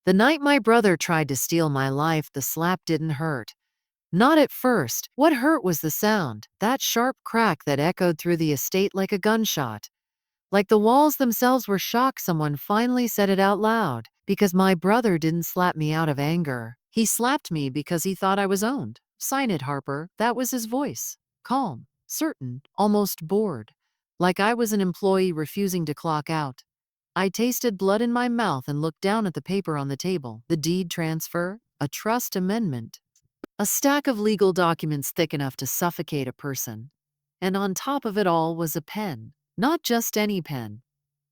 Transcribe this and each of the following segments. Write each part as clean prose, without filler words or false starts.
The night my brother tried to steal my life, the slap didn't hurt. Not at first. What hurt was the sound, that sharp crack that echoed through the estate like a gunshot. Like the walls themselves were shocked someone finally said it out loud. Because my brother didn't slap me out of anger. He slapped me because he thought I was owned. Sign it, Harper. That was his voice. Calm, certain, almost bored. Like I was an employee refusing to clock out. I tasted blood in my mouth and looked down at the paper on the table. The deed transfer, a trust amendment, a stack of legal documents thick enough to suffocate a person. And on top of it all was a pen. Not just any pen.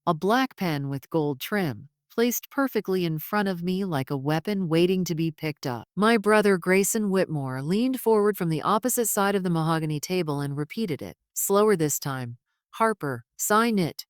A black pen with gold trim, placed perfectly in front of me like a weapon waiting to be picked up. My brother Grayson Whitmore leaned forward from the opposite side of the mahogany table and repeated it, slower this time. Harper, sign it.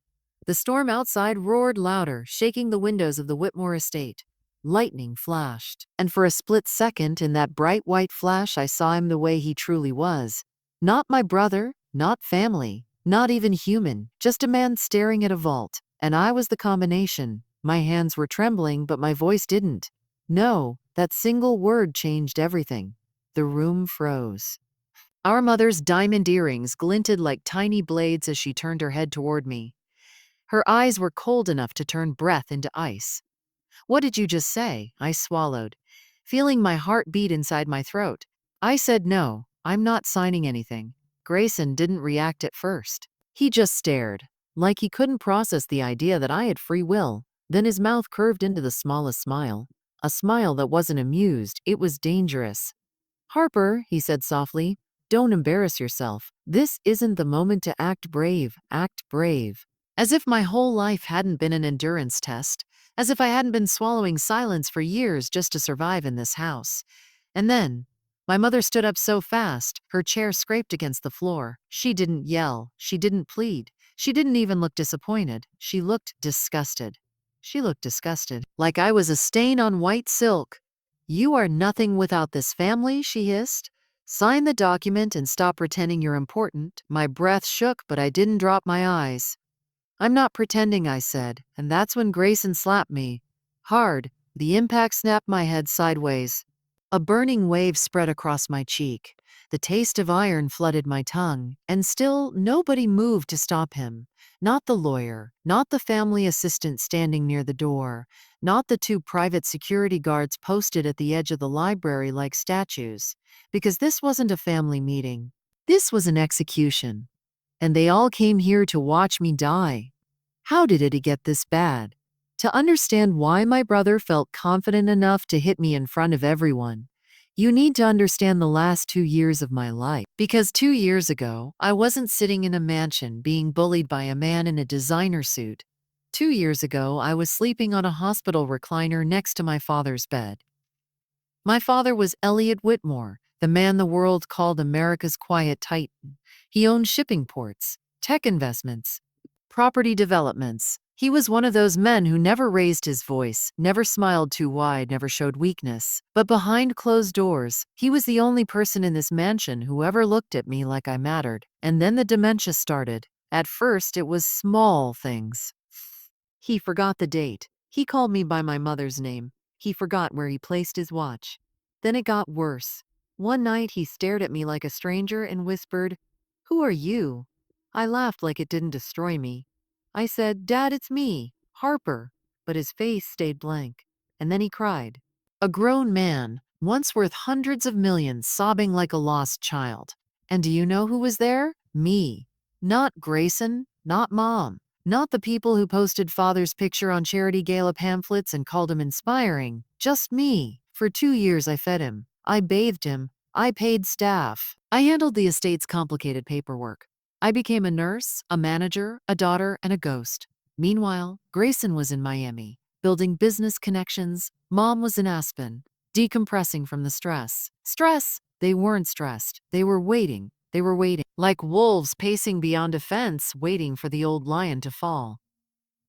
The storm outside roared louder, shaking the windows of the Whitmore estate. Lightning flashed, and for a split second in that bright white flash I saw him the way he truly was. Not my brother, not family, not even human, just a man staring at a vault. And I was the combination. My hands were trembling, but my voice didn't. No, that single word changed everything. The room froze. Our mother's diamond earrings glinted like tiny blades as she turned her head toward me. Her eyes were cold enough to turn breath into ice. What did you just say? I swallowed, feeling my heart beat inside my throat. I said no, I'm not signing anything. Grayson didn't react at first. He just stared, like he couldn't process the idea that I had free will. Then his mouth curved into the smallest smile. A smile that wasn't amused, it was dangerous. Harper, he said softly, don't embarrass yourself. This isn't the moment to act brave. Act brave. As if my whole life hadn't been an endurance test. As if I hadn't been swallowing silence for years just to survive in this house. And then, my mother stood up so fast, her chair scraped against the floor. She didn't yell. She didn't plead. She didn't even look disappointed. She looked disgusted. She looked disgusted, like I was a stain on white silk. You are nothing without this family, she hissed. Sign the document and stop pretending you're important. My breath shook, but I didn't drop my eyes. I'm not pretending, I said, and that's when Grayson slapped me. Hard. The impact snapped my head sideways. A burning wave spread across my cheek. The taste of iron flooded my tongue, and still nobody moved to stop him. Not the lawyer, not the family assistant standing near the door, not the 2 private security guards posted at the edge of the library like statues. Because this wasn't a family meeting. This was an execution. And they all came here to watch me die. How did it get this bad? To understand why my brother felt confident enough to hit me in front of everyone, you need to understand the last 2 years of my life. Because 2 years ago, I wasn't sitting in a mansion being bullied by a man in a designer suit. 2 years ago, I was sleeping on a hospital recliner next to my father's bed. My father was Elliot Whitmore, the man the world called America's quiet titan. He owned shipping ports, tech investments, property developments. He was one of those men who never raised his voice, never smiled too wide, never showed weakness. But behind closed doors, he was the only person in this mansion who ever looked at me like I mattered. And then the dementia started. At first, it was small things. He forgot the date. He called me by my mother's name. He forgot where he placed his watch. Then it got worse. One night, he stared at me like a stranger and whispered, "Who are you?" I laughed like it didn't destroy me. I said, "Dad, it's me, Harper." But his face stayed blank. And then he cried. A grown man, once worth hundreds of millions, sobbing like a lost child. And do you know who was there? Me. Not Grayson, not Mom, not the people who posted Father's picture on charity gala pamphlets and called him inspiring. Just me. For 2 years I fed him. I bathed him. I paid staff. I handled the estate's complicated paperwork. I became a nurse, a manager, a daughter, and a ghost. Meanwhile, Grayson was in Miami, building business connections. Mom was in Aspen, decompressing from the stress. Stress! They weren't stressed. They were waiting. They were waiting. Like wolves pacing beyond a fence, waiting for the old lion to fall.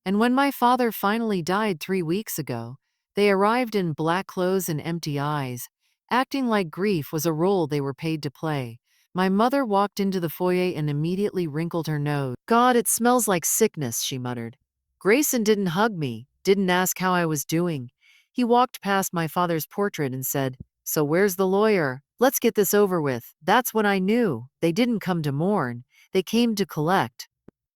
And when my father finally died 3 weeks ago, they arrived in black clothes and empty eyes, acting like grief was a role they were paid to play. My mother walked into the foyer and immediately wrinkled her nose. "God, it smells like sickness," she muttered. Grayson didn't hug me, didn't ask how I was doing. He walked past my father's portrait and said, "So where's the lawyer? Let's get this over with." That's when I knew. They didn't come to mourn, they came to collect.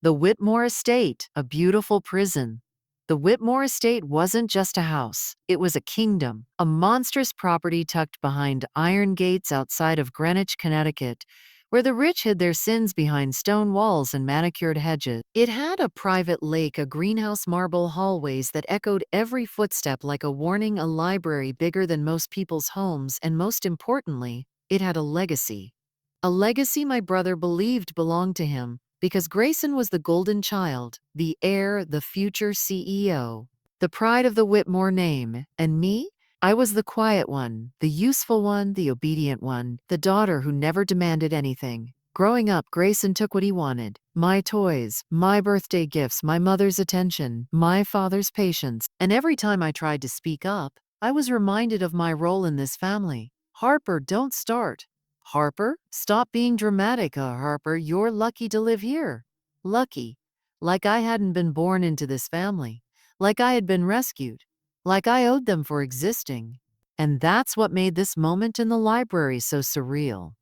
The Whitmore estate, a beautiful prison. The Whitmore estate wasn't just a house, it was a kingdom, a monstrous property tucked behind iron gates outside of Greenwich, Connecticut, where the rich hid their sins behind stone walls and manicured hedges. It had a private lake, a greenhouse, marble hallways that echoed every footstep like a warning, a library bigger than most people's homes, and most importantly, it had a legacy. A legacy my brother believed belonged to him, because Grayson was the golden child, the heir, the future CEO, the pride of the Whitmore name. And me? I was the quiet one, the useful one, the obedient one, the daughter who never demanded anything. Growing up, Grayson took what he wanted: my toys, my birthday gifts, my mother's attention, my father's patience. And every time I tried to speak up, I was reminded of my role in this family. Harper, don't start. Harper, stop being dramatic. Harper, you're lucky to live here. Lucky. Like I hadn't been born into this family. Like I had been rescued. Like I owed them for existing. And that's what made this moment in the library so surreal.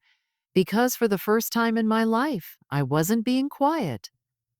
Because for the first time in my life, I wasn't being quiet.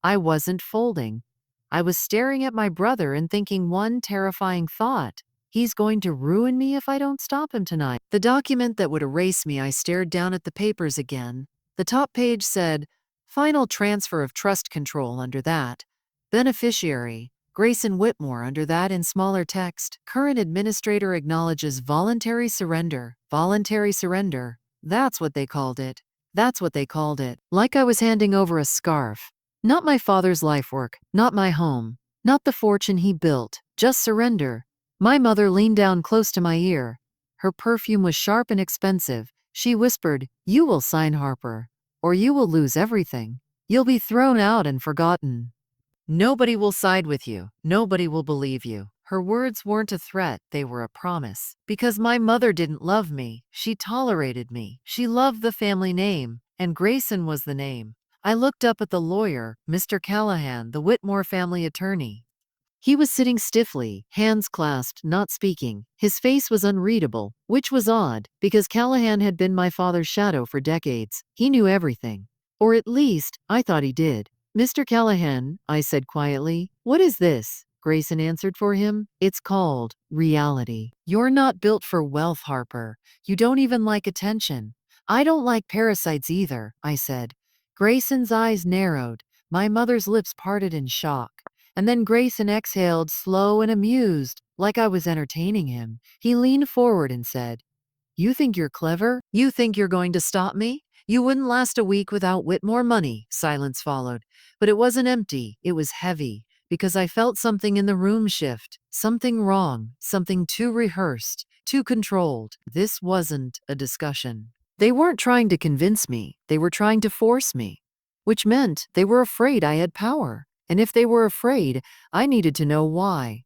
I wasn't folding. I was staring at my brother and thinking one terrifying thought: he's going to ruin me if I don't stop him tonight. The document that would erase me, I stared down at the papers again. The top page said, "Final transfer of trust control." Under that, "Beneficiary, Grayson Whitmore." Under that, in smaller text, "Current administrator acknowledges voluntary surrender." Voluntary surrender. That's what they called it. That's what they called it. Like I was handing over a scarf. Not my father's life work, not my home, not the fortune he built, just surrender. My mother leaned down close to my ear. Her perfume was sharp and expensive. She whispered, "You will sign, Harper, or you will lose everything. You'll be thrown out and forgotten. Nobody will side with you. Nobody will believe you." Her words weren't a threat, they were a promise. Because my mother didn't love me, she tolerated me. She loved the family name, and Grayson was the name. I looked up at the lawyer, Mr. Callahan, the Whitmore family attorney. He was sitting stiffly, hands clasped, not speaking. His face was unreadable, which was odd, because Callahan had been my father's shadow for decades. He knew everything. Or at least, I thought he did. "Mr. Callahan," I said quietly, "what is this?" Grayson answered for him. "It's called reality. You're not built for wealth, Harper. You don't even like attention." "I don't like parasites either," I said. Grayson's eyes narrowed. My mother's lips parted in shock. And then Grayson exhaled, slow and amused, like I was entertaining him. He leaned forward and said, "You think you're clever? You think you're going to stop me? You wouldn't last a week without Whitmore money." Silence followed. But it wasn't empty, it was heavy, because I felt something in the room shift. Something wrong, something too rehearsed, too controlled. This wasn't a discussion. They weren't trying to convince me, they were trying to force me. Which meant they were afraid I had power. And if they were afraid, I needed to know why.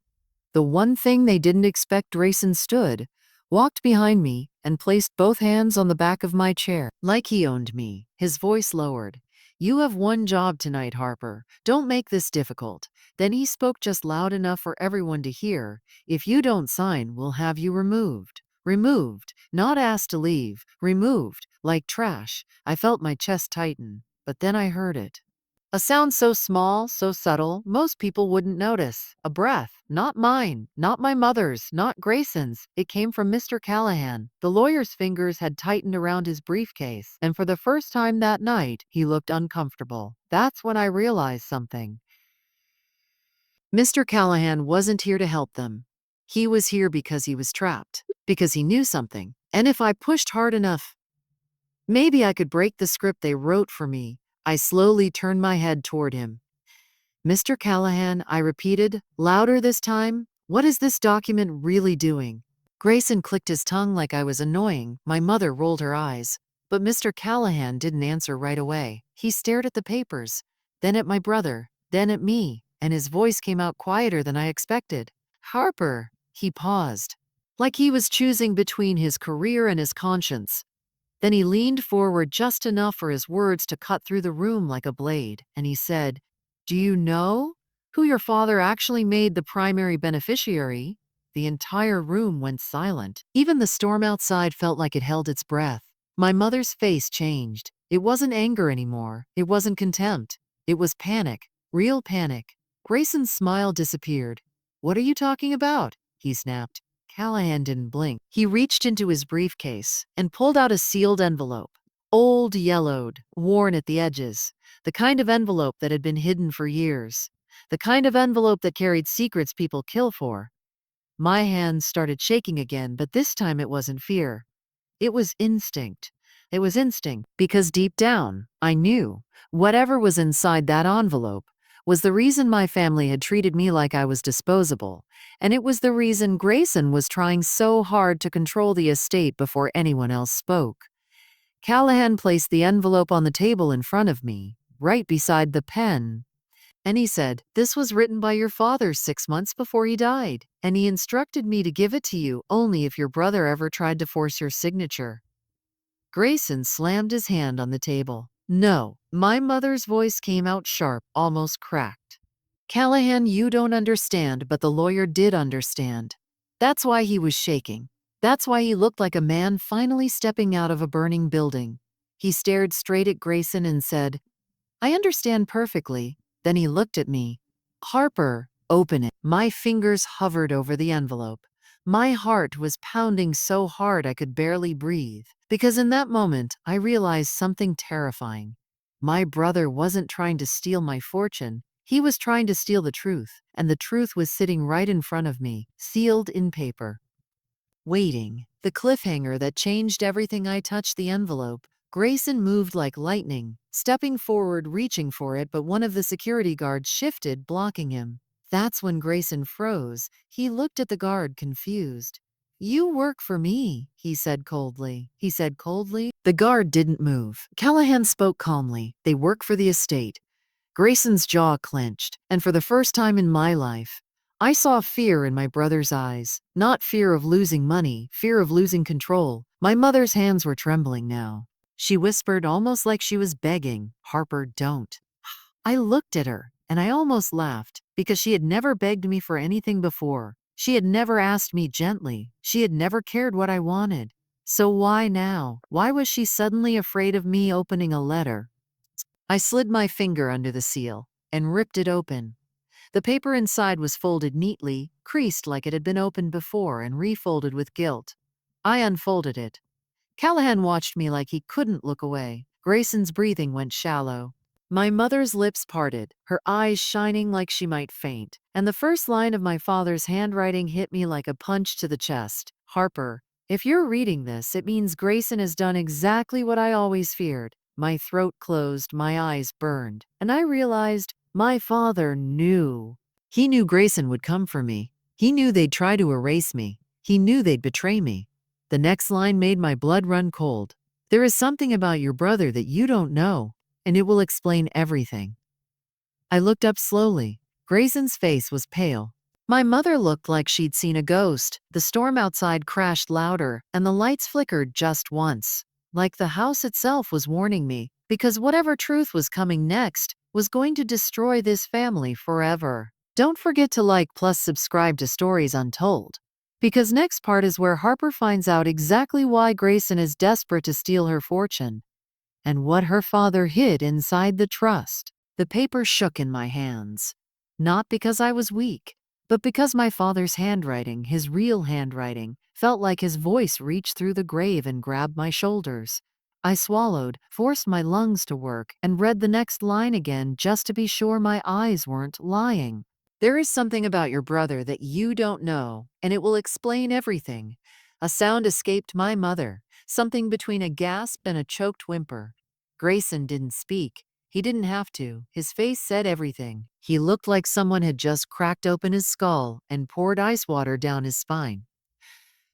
The one thing they didn't expect. Grayson stood, walked behind me, and placed both hands on the back of my chair, like he owned me. His voice lowered. "You have one job tonight, Harper. Don't make this difficult." Then he spoke just loud enough for everyone to hear. "If you don't sign, we'll have you removed." Removed, not asked to leave. Removed, like trash. I felt my chest tighten, but then I heard it. A sound so small, so subtle, most people wouldn't notice. A breath. Not mine, not my mother's, not Grayson's. It came from Mr. Callahan. The lawyer's fingers had tightened around his briefcase, and for the first time that night, he looked uncomfortable. That's when I realized something. Mr. Callahan wasn't here to help them. He was here because he was trapped, because he knew something. And if I pushed hard enough, maybe I could break the script they wrote for me. I slowly turned my head toward him. "Mr. Callahan," I repeated, louder this time, "what is this document really doing?" Grayson clicked his tongue like I was annoying. My mother rolled her eyes. But Mr. Callahan didn't answer right away. He stared at the papers, then at my brother, then at me, and his voice came out quieter than I expected. "Harper." He paused, like he was choosing between his career and his conscience. Then he leaned forward just enough for his words to cut through the room like a blade, and he said, "Do you know who your father actually made the primary beneficiary?" the entire room went silent. Even the storm outside felt like it held its breath. My mother's face changed. It wasn't anger anymore. It wasn't contempt. It was panic. Real panic. Grayson's smile disappeared. "What are you talking about?" he snapped. Callahan didn't blink. He reached into his briefcase and pulled out a sealed envelope. Old, yellowed, worn at the edges. The kind of envelope that had been hidden for years. The kind of envelope that carried secrets people kill for. My hands started shaking again, but this time it wasn't fear. It was instinct. It was instinct because deep down, I knew whatever was inside that envelope was the reason my family had treated me like I was disposable, and it was the reason Grayson was trying so hard to control the estate before anyone else spoke. Callahan placed the envelope on the table in front of me, right beside the pen. And he said, "This was written by your father 6 months before he died, and he instructed me to give it to you only if your brother ever tried to force your signature." Grayson slammed his hand on the table. "No." My mother's voice came out sharp, almost cracked. "Callahan, you don't understand, but the lawyer did understand. That's why he was shaking. That's why he looked like a man finally stepping out of a burning building." He stared straight at Grayson and said, "I understand perfectly." Then he looked at me. "Harper, open it." My fingers hovered over the envelope. My heart was pounding so hard I could barely breathe, because in that moment I realized something terrifying. My brother wasn't trying to steal my fortune. He was trying to steal the truth, and the truth was sitting right in front of me, sealed in paper. Waiting, the cliffhanger that changed everything. I touched the envelope. Grayson moved like lightning, stepping forward, reaching for it, but one of the security guards shifted, blocking him. That's when Grayson froze. He looked at the guard, confused. "You work for me," he said coldly. The guard didn't move. Callahan spoke calmly. "They work for the estate." Grayson's jaw clenched, and for the first time in my life, I saw fear in my brother's eyes. Not fear of losing money, fear of losing control. My mother's hands were trembling now. She whispered, almost like she was begging, "Harper, don't." I looked at her, and I almost laughed, because she had never begged me for anything before. She had never asked me gently. She had never cared what I wanted. So why now? Why was she suddenly afraid of me opening a letter? I slid my finger under the seal and ripped it open. The paper inside was folded neatly, creased like it had been opened before, and refolded with guilt. I unfolded it. Callahan watched me like he couldn't look away. Grayson's breathing went shallow. My mother's lips parted, her eyes shining like she might faint, and the first line of my father's handwriting hit me like a punch to the chest. "Harper, if you're reading this, it means Grayson has done exactly what I always feared." My throat closed, my eyes burned, and I realized my father knew. He knew Grayson would come for me. He knew they'd try to erase me. He knew they'd betray me. The next line made my blood run cold. "There is something about your brother that you don't know, and it will explain everything." I looked up slowly. Grayson's face was pale. My mother looked like she'd seen a ghost. The storm outside crashed louder, and the lights flickered just once. Like the house itself was warning me, because whatever truth was coming next was going to destroy this family forever. Don't forget to like plus subscribe to Stories Untold, because next part is where Harper finds out exactly why Grayson is desperate to steal her fortune, and what her father hid inside the trust. The paper shook in my hands, not because I was weak, but because my father's handwriting, his real handwriting, felt like his voice reached through the grave and grabbed my shoulders. I swallowed, forced my lungs to work, and read the next line again just to be sure my eyes weren't lying. "There is something about your brother that you don't know, and it will explain everything." A sound escaped my mother, something between a gasp and a choked whimper. Grayson didn't speak. He didn't have to. His face said everything. He looked like someone had just cracked open his skull and poured ice water down his spine.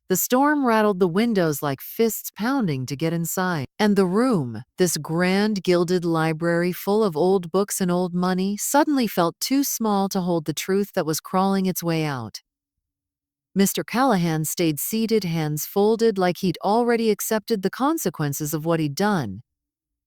The storm rattled the windows like fists pounding to get inside. And the room, this grand gilded library full of old books and old money, suddenly felt too small to hold the truth that was crawling its way out. Mr. Callahan stayed seated, hands folded, like he'd already accepted the consequences of what he'd done.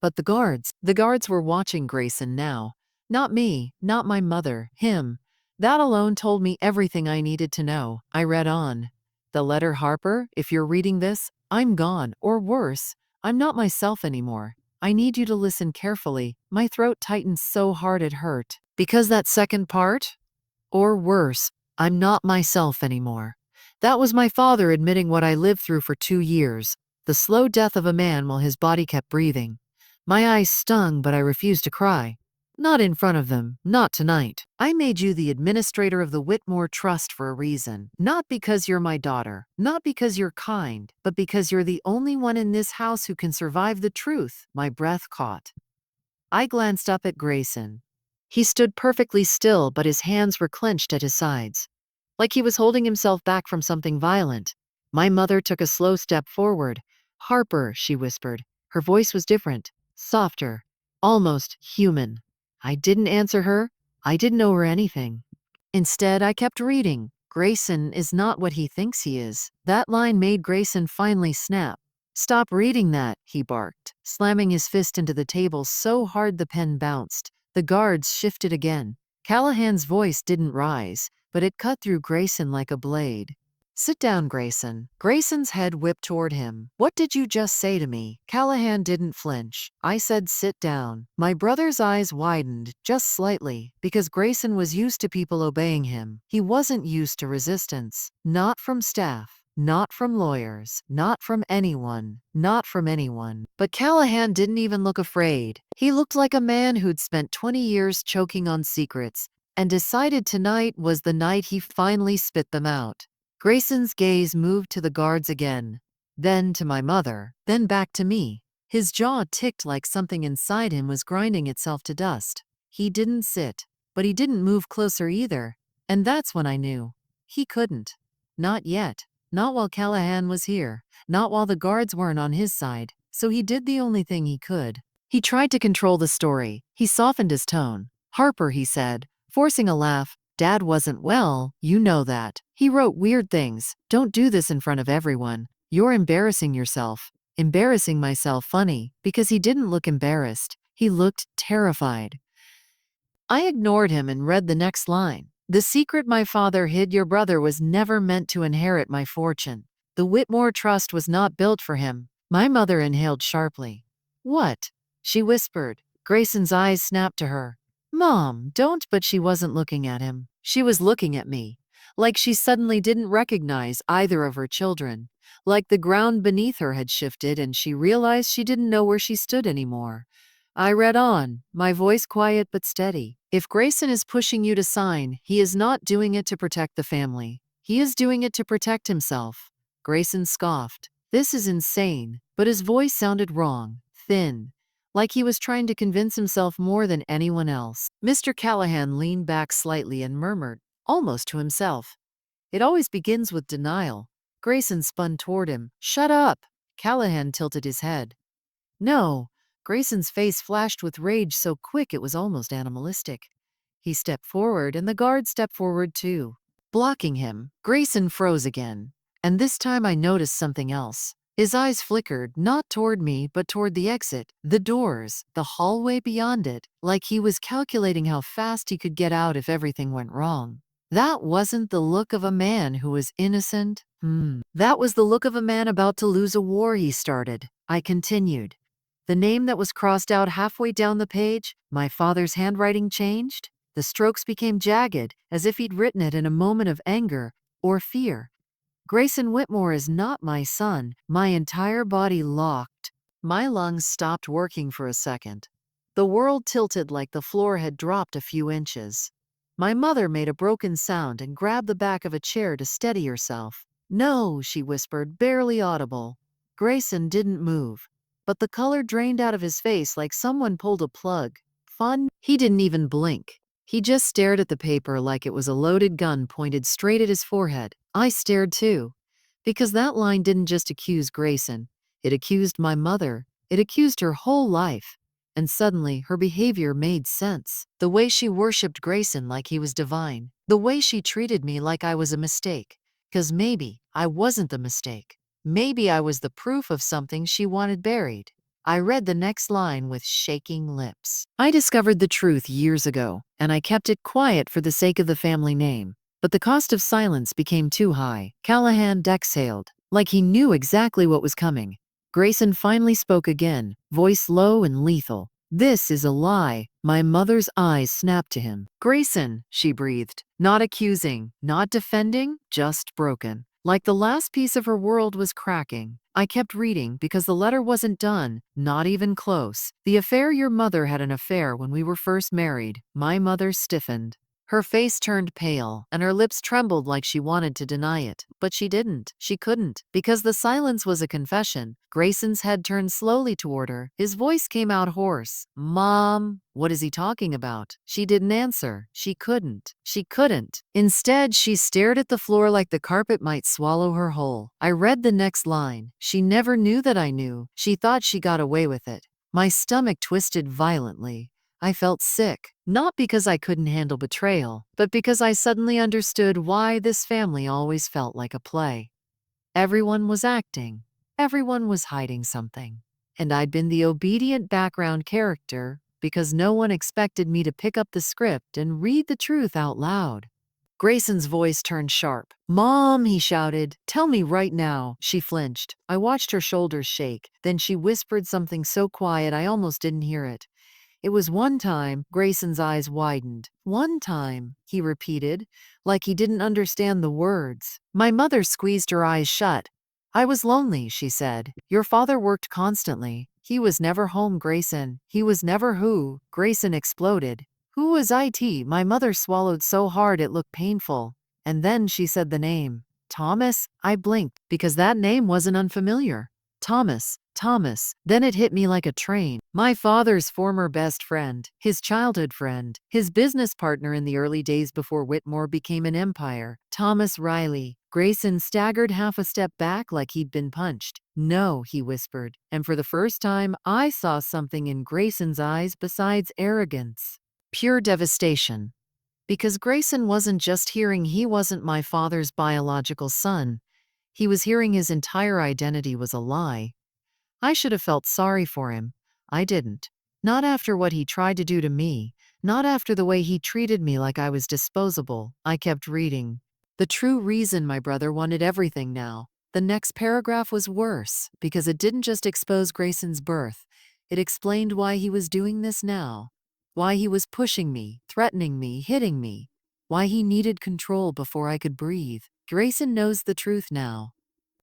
But the guards were watching Grayson now. Not me, not my mother, him. That alone told me everything I needed to know. I read on. The letter Harper, if you're reading this, I'm gone, or worse, I'm not myself anymore. I need you to listen carefully. My throat tightened so hard it hurt. Because that second part? Or worse, I'm not myself anymore. That was my father admitting what I lived through for 2 years, the slow death of a man while his body kept breathing. My eyes stung, but I refused to cry. Not in front of them, not tonight. I made you the administrator of the Whitmore Trust for a reason. Not because you're my daughter, not because you're kind, but because you're the only one in this house who can survive the truth. My breath caught. I glanced up at Grayson. He stood perfectly still, but his hands were clenched at his sides, like he was holding himself back from something violent. My mother took a slow step forward. Harper, she whispered. Her voice was different, softer, almost human. I didn't answer her. I didn't owe her anything. Instead, I kept reading. Grayson is not what he thinks he is. That line made Grayson finally snap. Stop reading that, he barked, slamming his fist into the table so hard the pen bounced. The guards shifted again. Callahan's voice didn't rise, but it cut through Grayson like a blade. Sit down, Grayson. Grayson's head whipped toward him. What did you just say to me? Callahan didn't flinch. I said sit down. My brother's eyes widened, just slightly, because Grayson was used to people obeying him. He wasn't used to resistance. Not from staff. Not from lawyers, not from anyone, not from anyone. But Callahan didn't even look afraid. He looked like a man who'd spent 20 years choking on secrets and decided tonight was the night he finally spit them out. Grayson's gaze moved to the guards again, then to my mother, then back to me. His jaw ticked like something inside him was grinding itself to dust. He didn't sit, but he didn't move closer either. And that's when I knew. He couldn't. Not yet. Not while Callahan was here, not while the guards weren't on his side, so he did the only thing he could. He tried to control the story. He softened his tone. Harper, he said, forcing a laugh, Dad wasn't well, you know that. He wrote weird things. Don't do this in front of everyone. You're embarrassing yourself. Embarrassing myself funny, because he didn't look embarrassed. He looked terrified. I ignored him and read the next line. The secret my father hid your brother was never meant to inherit my fortune. The Whitmore Trust was not built for him. My mother inhaled sharply. What? She whispered. Grayson's eyes snapped to her. Mom, don't, but she wasn't looking at him. She was looking at me. Like she suddenly didn't recognize either of her children. Like the ground beneath her had shifted and she realized she didn't know where she stood anymore. I read on, my voice quiet but steady. If Grayson is pushing you to sign, he is not doing it to protect the family. He is doing it to protect himself. Grayson scoffed. This is insane, but his voice sounded wrong, thin, like he was trying to convince himself more than anyone else. Mr. Callahan leaned back slightly and murmured, almost to himself. It always begins with denial. Grayson spun toward him. Shut up! Callahan tilted his head. No. Grayson's face flashed with rage so quick it was almost animalistic. He stepped forward and the guard stepped forward too. Blocking him, Grayson froze again. And this time I noticed something else. His eyes flickered, not toward me, but toward the exit, the doors, the hallway beyond it, like he was calculating how fast he could get out if everything went wrong. That wasn't the look of a man who was innocent. That was the look of a man about to lose a war he started. I continued. The name that was crossed out halfway down the page, my father's handwriting changed. The strokes became jagged, as if he'd written it in a moment of anger or fear. Grayson Whitmore is not my son. My entire body locked. My lungs stopped working for a second. The world tilted like the floor had dropped a few inches. My mother made a broken sound and grabbed the back of a chair to steady herself. No, she whispered, barely audible. Grayson didn't move. But the color drained out of his face like someone pulled a plug. Fun? He didn't even blink. He just stared at the paper like it was a loaded gun pointed straight at his forehead. I stared too. Because that line didn't just accuse Grayson. It accused my mother. It accused her whole life. And suddenly, her behavior made sense. The way she worshipped Grayson like he was divine. The way she treated me like I was a mistake. 'Cause maybe I wasn't the mistake. Maybe I was the proof of something she wanted buried. I read the next line with shaking lips. I discovered the truth years ago, and I kept it quiet for the sake of the family name. But the cost of silence became too high. Callahan exhaled, like he knew exactly what was coming. Grayson finally spoke again, voice low and lethal. "This is a lie." My mother's eyes snapped to him. "Grayson," she breathed, not accusing, not defending, just broken. Like the last piece of her world was cracking. I kept reading because the letter wasn't done, not even close. "The affair your mother had an affair when we were first married." My mother stiffened. Her face turned pale, and her lips trembled like she wanted to deny it. But she didn't. She couldn't, because the silence was a confession. Grayson's head turned slowly toward her. His voice came out hoarse. "Mom, what is he talking about?" She didn't answer. She couldn't. She couldn't. Instead, she stared at the floor like the carpet might swallow her whole. I read the next line. "She never knew that I knew. She thought she got away with it." My stomach twisted violently. I felt sick, not because I couldn't handle betrayal, but because I suddenly understood why this family always felt like a play. Everyone was acting. Everyone was hiding something. And I'd been the obedient background character because no one expected me to pick up the script and read the truth out loud. Grayson's voice turned sharp. "Mom," he shouted, "tell me right now." She flinched. I watched her shoulders shake. Then she whispered something so quiet I almost didn't hear it. "It was one time." Grayson's eyes widened. "One time," he repeated, like he didn't understand the words. My mother squeezed her eyes shut. "I was lonely," she said. "Your father worked constantly. He was never home, Grayson. He was never who?" Grayson exploded. "Who was it?" My mother swallowed so hard it looked painful. And then she said the name. "Thomas?" I blinked, because that name wasn't unfamiliar. Thomas. Thomas. Then it hit me like a train. My father's former best friend, his childhood friend, his business partner in the early days before Whitmore became an empire. Thomas Riley. Grayson staggered half a step back like he'd been punched. "No," he whispered. And for the first time, I saw something in Grayson's eyes besides arrogance. Pure devastation. Because Grayson wasn't just hearing he wasn't my father's biological son. He was hearing his entire identity was a lie. I should have felt sorry for him. I didn't. Not after what he tried to do to me. Not after the way he treated me like I was disposable. I kept reading. The true reason my brother wanted everything now. The next paragraph was worse, because it didn't just expose Grayson's birth. It explained why he was doing this now. Why he was pushing me, threatening me, hitting me. Why he needed control before I could breathe. Grayson knows the truth now.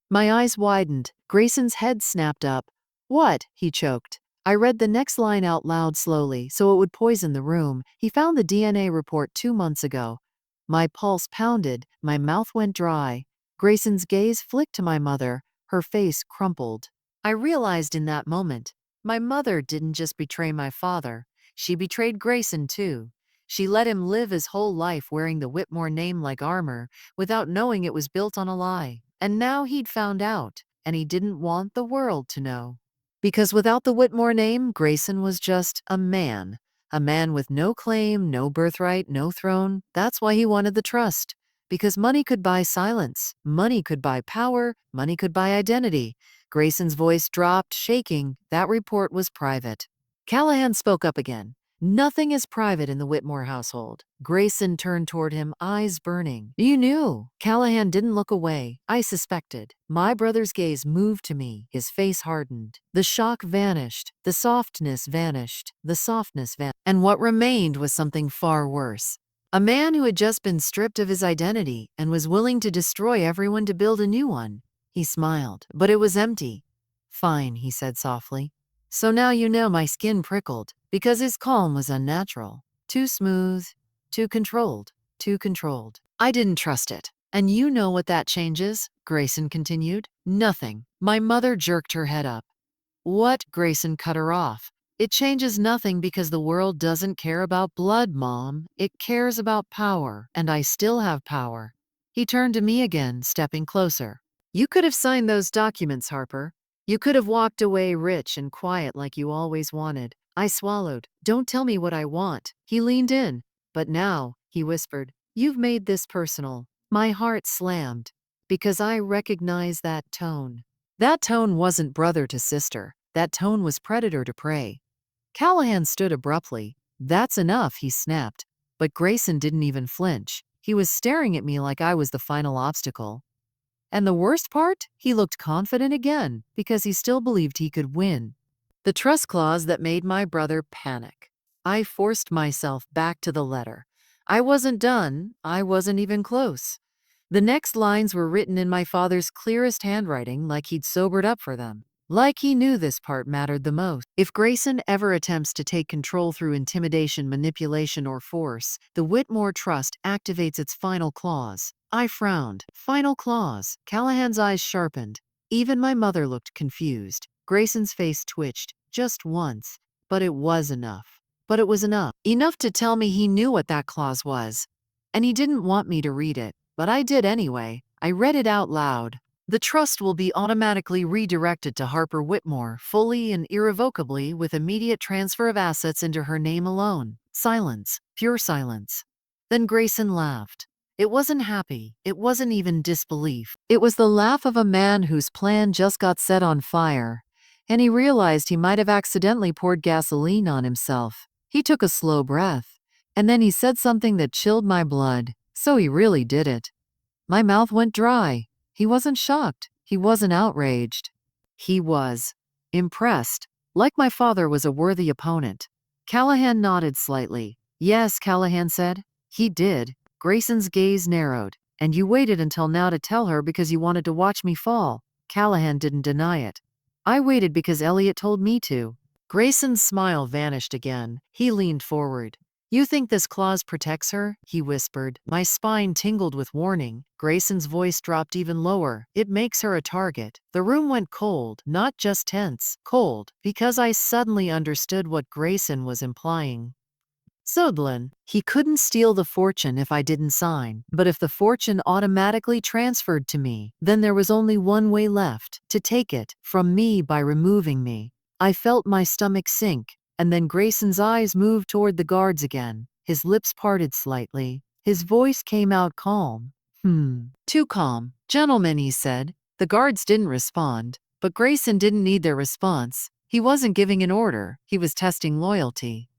My eyes widened. Grayson's head snapped up. "What?" he choked. I read the next line out loud slowly, so it would poison the room. "He found the DNA report 2 months ago." My pulse pounded. My mouth went dry. Grayson's gaze flicked to my mother. Her face crumpled. I realized in that moment, my mother didn't just betray my father. She betrayed Grayson, too. She let him live his whole life wearing the Whitmore name like armor, without knowing it was built on a lie. And now he'd found out, and he didn't want the world to know. Because without the Whitmore name, Grayson was just a man. A man with no claim, no birthright, no throne. That's why he wanted the trust. Because money could buy silence. Money could buy power. Money could buy identity. Grayson's voice dropped, shaking. "That report was private." Callahan spoke up again. "Nothing is private in the Whitmore household." Grayson turned toward him, eyes burning. "You knew." Callahan didn't look away. I suspected. My brother's gaze moved to me. His face hardened. The shock vanished. The softness vanished. The softness vanished. And what remained was something far worse. A man who had just been stripped of his identity and was willing to destroy everyone to build a new one. He smiled, but it was empty. "Fine," he said softly. "So now you know." My skin prickled, because his calm was unnatural. Too smooth, too controlled, too controlled. I didn't trust it. "And you know what that changes?" Grayson continued. "Nothing." My mother jerked her head up. "What?" Grayson cut her off. "It changes nothing because the world doesn't care about blood, Mom. It cares about power, and I still have power." He turned to me again, stepping closer. "You could have signed those documents, Harper. You could have walked away rich and quiet like you always wanted." I swallowed. "Don't tell me what I want." He leaned in. "But now," he whispered, "you've made this personal." My heart slammed, because I recognized that tone. That tone wasn't brother to sister. That tone was predator to prey. Callahan stood abruptly. "That's enough," he snapped. But Grayson didn't even flinch. He was staring at me like I was the final obstacle. And the worst part? He looked confident again, because he still believed he could win. The trust clause that made my brother panic. I forced myself back to the letter. I wasn't done. I wasn't even close. The next lines were written in my father's clearest handwriting, like he'd sobered up for them. Like he knew this part mattered the most. If Grayson ever attempts to take control through intimidation, manipulation, or force, the Whitmore Trust activates its final clause. I frowned. Final clause. Callahan's eyes sharpened. Even my mother looked confused. Grayson's face twitched, just once. But it was enough. But it was enough. Enough to tell me he knew what that clause was. And he didn't want me to read it. But I did anyway. I read it out loud. The trust will be automatically redirected to Harper Whitmore, fully and irrevocably, with immediate transfer of assets into her name alone. Silence. Pure silence. Then Grayson laughed. It wasn't happy. It wasn't even disbelief. It was the laugh of a man whose plan just got set on fire. And he realized he might have accidentally poured gasoline on himself. He took a slow breath. And then he said something that chilled my blood. So he really did it. My mouth went dry. He wasn't shocked. He wasn't outraged. He was impressed, like my father was a worthy opponent. Callahan nodded slightly. "Yes," Callahan said. "He did." Grayson's gaze narrowed. "And you waited until now to tell her because you wanted to watch me fall." Callahan didn't deny it. "I waited because Elliot told me to." Grayson's smile vanished again. He leaned forward. "You think this clause protects her?" he whispered. My spine tingled with warning. Grayson's voice dropped even lower. "It makes her a target." The room went cold, not just tense, cold, because I suddenly understood what Grayson was implying. Sodlin, he couldn't steal the fortune if I didn't sign, but if the fortune automatically transferred to me, then there was only one way left, to take it from me by removing me. I felt my stomach sink. And then Grayson's eyes moved toward the guards again. His lips parted slightly. His voice came out calm. Too calm. "Gentlemen," he said. The guards didn't respond, but Grayson didn't need their response. He wasn't giving an order. He was testing loyalty.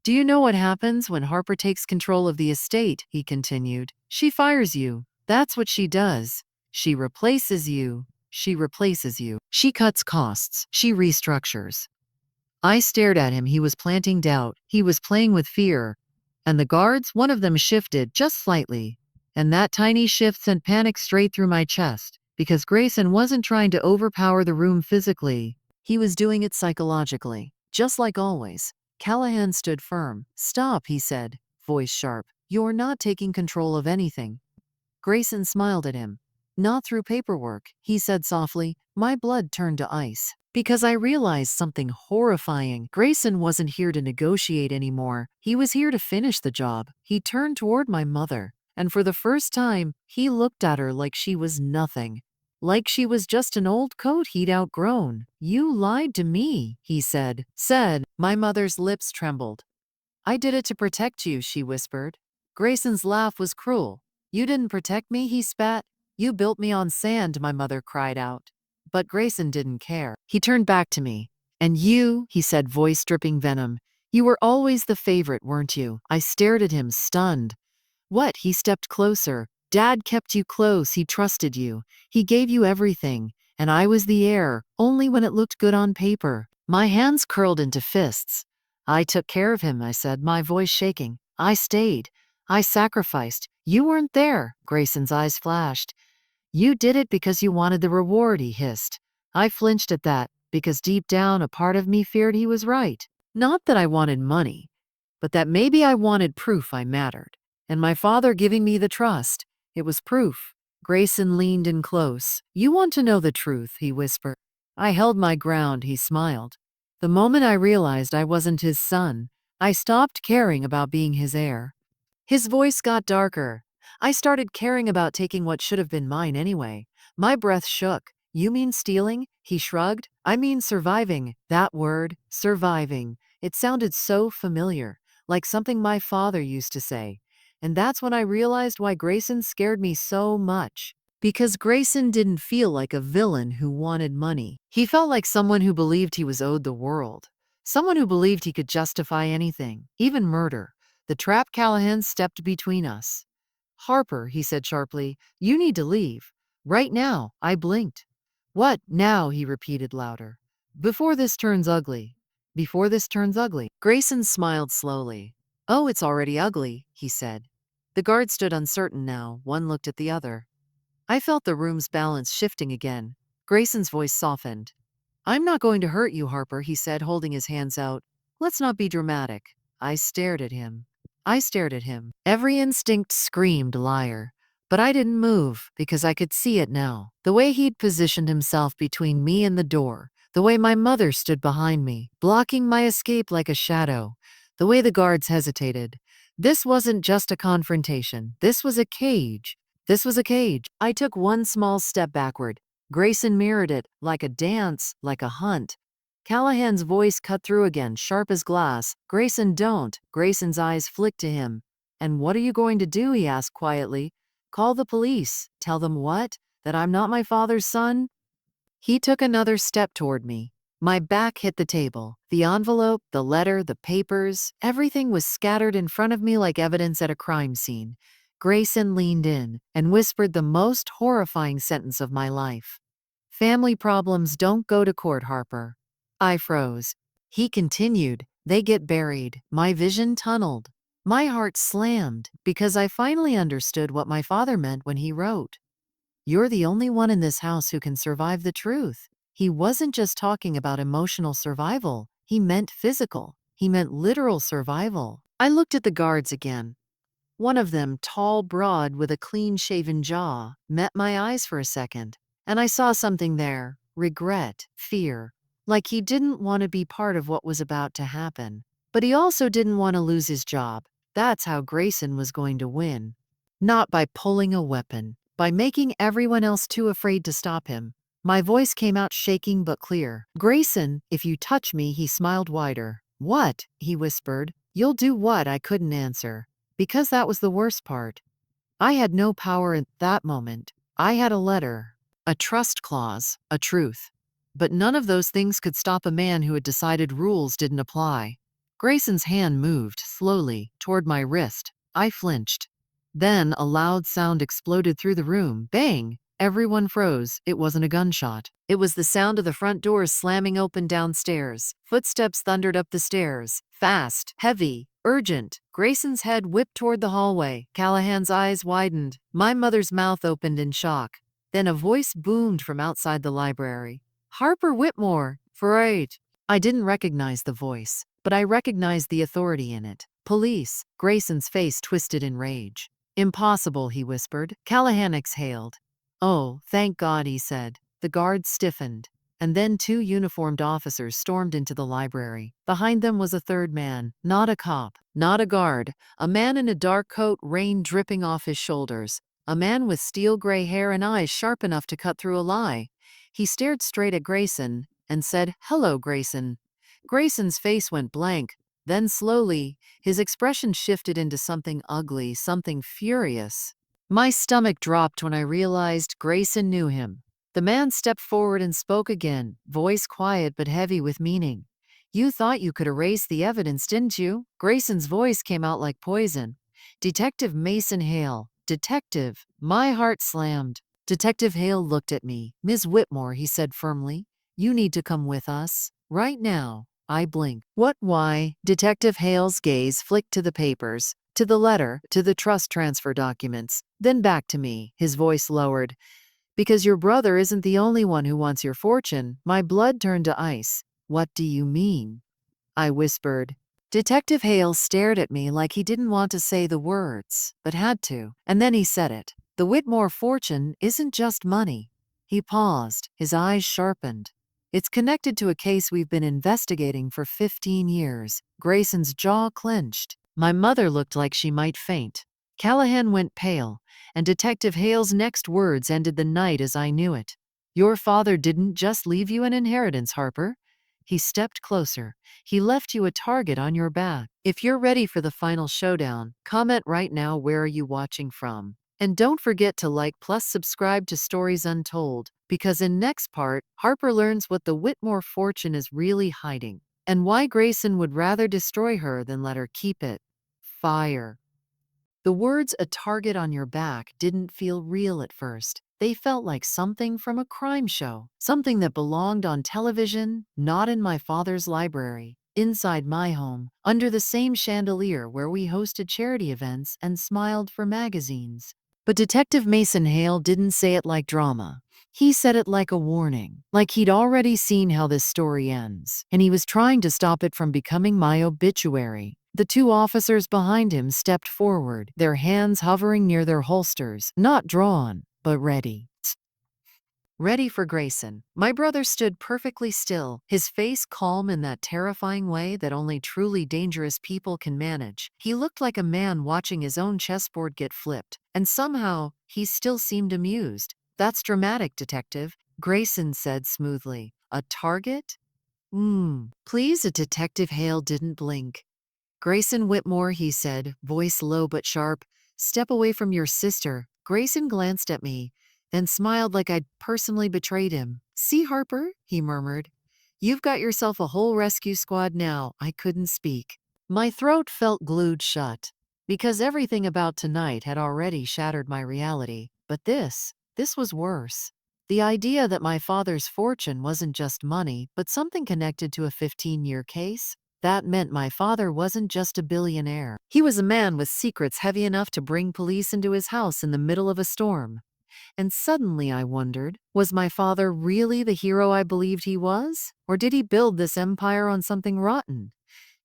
"Do you know what happens when Harper takes control of the estate?" he continued. "She fires you. That's what she does. She replaces you. She replaces you. She cuts costs. She restructures." I stared at him. He was planting doubt. He was playing with fear. And the guards, one of them shifted just slightly. And that tiny shift sent panic straight through my chest. Because Grayson wasn't trying to overpower the room physically. He was doing it psychologically. Just like always. Callahan stood firm. "Stop," he said, voice sharp. "You're not taking control of anything." Grayson smiled at him. "Not through paperwork," he said softly. My blood turned to ice. Because I realized something horrifying. Grayson wasn't here to negotiate anymore. He was here to finish the job. He turned toward my mother. And for the first time, he looked at her like she was nothing. Like she was just an old coat he'd outgrown. "You lied to me," he said. My mother's lips trembled. "I did it to protect you," she whispered. Grayson's laugh was cruel. "You didn't protect me," he spat. "You built me on sand," my mother cried out. But Grayson didn't care. He turned back to me. "And you," he said, voice dripping venom. "You were always the favorite, weren't you?" I stared at him, stunned. "What?" He stepped closer. "Dad kept you close. He trusted you. He gave you everything. And I was the heir, only when it looked good on paper." My hands curled into fists. "I took care of him," I said, my voice shaking. "I stayed. I sacrificed. You weren't there." Grayson's eyes flashed. "You did it because you wanted the reward," he hissed. I flinched at that, because deep down a part of me feared he was right. Not that I wanted money, but that maybe I wanted proof I mattered. And my father giving me the trust, it was proof. Grayson leaned in close. "You want to know the truth," he whispered. I held my ground. He smiled. The moment I realized I wasn't his son, I stopped caring about being his heir. His voice got darker. I started caring about taking what should have been mine anyway. My breath shook. "You mean stealing?" He shrugged. "I mean surviving." That word, surviving. It sounded so familiar, like something my father used to say. And that's when I realized why Grayson scared me so much. Because Grayson didn't feel like a villain who wanted money. He felt like someone who believed he was owed the world. Someone who believed he could justify anything, even murder. The trap Callahan stepped between us. Harper, he said sharply, you need to leave. Right now, I blinked. What now? He repeated louder. Before this turns ugly. Before this turns ugly. Grayson smiled slowly. Oh, it's already ugly, he said. The guard stood uncertain now. One looked at the other. I felt the room's balance shifting again. Grayson's voice softened. I'm not going to hurt you, Harper, he said, holding his hands out. Let's not be dramatic. I stared at him. I stared at him. Every instinct screamed liar. But I didn't move because I could see it now. The way he'd positioned himself between me and the door. The way my mother stood behind me, blocking my escape like a shadow. The way the guards hesitated. This wasn't just a confrontation. This was a cage. This was a cage. I took one small step backward. Grayson mirrored it, like a dance, like a hunt. Callahan's voice cut through again, sharp as glass. Grayson, don't. Grayson's eyes flicked to him. And what are you going to do? He asked quietly. Call the police. Tell them what? That I'm not my father's son? He took another step toward me. My back hit the table. The envelope, the letter, the papers, everything was scattered in front of me like evidence at a crime scene. Grayson leaned in and whispered the most horrifying sentence of my life. Family problems don't go to court, Harper. I froze. He continued, they get buried. My vision tunneled. My heart slammed because I finally understood what my father meant when he wrote, you're the only one in this house who can survive the truth. He wasn't just talking about emotional survival. He meant physical. He meant literal survival. I looked at the guards again. One of them, tall, broad, with a clean-shaven jaw, met my eyes for a second. And I saw something there. Regret, fear. Like he didn't want to be part of what was about to happen. But he also didn't want to lose his job. That's how Grayson was going to win. Not by pulling a weapon. By making everyone else too afraid to stop him. My voice came out shaking but clear. Grayson, if you touch me, he smiled wider. What? He whispered. You'll do what? I couldn't answer. Because that was the worst part. I had no power at that moment. I had a letter, a trust clause, a truth. But none of those things could stop a man who had decided rules didn't apply. Grayson's hand moved, slowly, toward my wrist. I flinched. Then a loud sound exploded through the room. Bang! Everyone froze. It wasn't a gunshot. It was the sound of the front doors slamming open downstairs. Footsteps thundered up the stairs. Fast, heavy, urgent. Grayson's head whipped toward the hallway. Callahan's eyes widened. My mother's mouth opened in shock. Then a voice boomed from outside the library. Harper Whitmore! Right. I didn't recognize the voice, but I recognized the authority in it. Police. Grayson's face twisted in rage. Impossible, he whispered. Callahan exhaled. Oh, thank God, he said. The guards stiffened. And then two uniformed officers stormed into the library. Behind them was a third man, not a cop, not a guard, a man in a dark coat, rain dripping off his shoulders, a man with steel gray hair and eyes sharp enough to cut through a lie. He stared straight at Grayson and said, Hello, Grayson. Grayson's face went blank. Then slowly, his expression shifted into something ugly, something furious. My stomach dropped when I realized Grayson knew him. The man stepped forward and spoke again, voice quiet but heavy with meaning. You thought you could erase the evidence, didn't you? Grayson's voice came out like poison. Detective Mason Hale. Detective. My heart slammed. Detective Hale looked at me. Ms. Whitmore, he said firmly, you need to come with us. Right now. I blinked. What? Why? Detective Hale's gaze flicked to the papers, to the letter, to the trust transfer documents, then back to me. His voice lowered. Because your brother isn't the only one who wants your fortune. My blood turned to ice. What do you mean? I whispered. Detective Hale stared at me like he didn't want to say the words, but had to. And then he said it. The Whitmore fortune isn't just money. He paused, his eyes sharpened. It's connected to a case we've been investigating for 15 years. Grayson's jaw clenched. My mother looked like she might faint. Callahan went pale, and Detective Hale's next words ended the night as I knew it. Your father didn't just leave you an inheritance, Harper. He stepped closer. He left you a target on your back. If you're ready for the final showdown, comment right now, where are you watching from? And don't forget to like plus subscribe to Stories Untold, because in next part, Harper learns what the Whitmore fortune is really hiding, and why Grayson would rather destroy her than let her keep it. Fire. The words "a target on your back" didn't feel real at first. They felt like something from a crime show, something that belonged on television, not in my father's library, inside my home, under the same chandelier where we hosted charity events and smiled for magazines. But Detective Mason Hale didn't say it like drama. He said it like a warning, like he'd already seen how this story ends, and he was trying to stop it from becoming my obituary. The two officers behind him stepped forward, their hands hovering near their holsters, not drawn, but ready. Ready for Grayson. My brother stood perfectly still, his face calm in that terrifying way that only truly dangerous people can manage. He looked like a man watching his own chessboard get flipped, and somehow, he still seemed amused. "That's dramatic, Detective," Grayson said smoothly. "A target?" Please, a Detective Hale didn't blink. "Grayson Whitmore," he said, voice low but sharp, "step away from your sister." Grayson glanced at me, then smiled like I'd personally betrayed him. "See, Harper," he murmured, "you've got yourself a whole rescue squad now." I couldn't speak. My throat felt glued shut, because everything about tonight had already shattered my reality. But this was worse. The idea that my father's fortune wasn't just money, but something connected to a 15-year case. That meant my father wasn't just a billionaire. He was a man with secrets heavy enough to bring police into his house in the middle of a storm. And suddenly I wondered, was my father really the hero I believed he was? Or did he build this empire on something rotten?